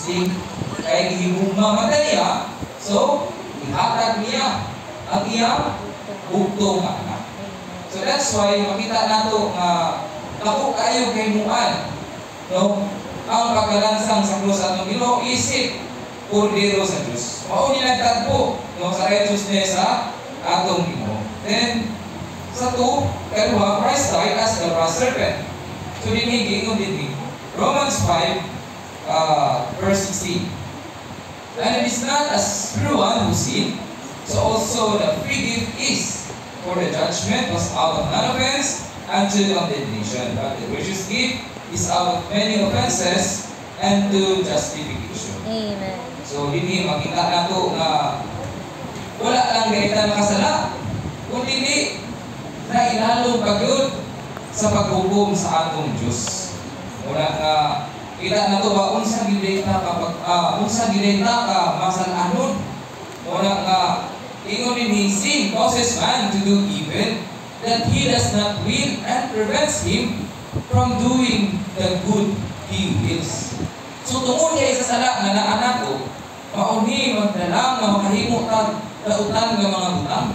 See? Kaya gihigugma man niya, so ihatag niya ang iyang bugtong nga anak. So that's why makita nato nga ako kayo kay muan. No? Ang pagkalansang sa krus atong Ginoo isip kordero sa Dios. Mao ni nagtagpo no sa righteousness sa atong Ginoo. Then sa kaduha, Christ died as the brass serpent. So dinhi giingon dinhi Romans 5 verse 16. And it is not as everyone who sinned, so also the free gift is. For the judgment was out of none offense unto condemnation, but the gracious gift is out of many offenses and to justification. Amen. So hindi makita nato nga wala lang gayta nakasala, kundi na ilalong pagyud sa paghukom sa atong Diyos. Wala nga kita nato ba unsa gidayta ka masalanon. Wala nga ingon ni sin causes man to do evil that he does not will and prevents him from doing the good he wills. So tungod kay sa sala nga naanak ko, mauni magdalang nga makahimo tag dautan nga mga butang.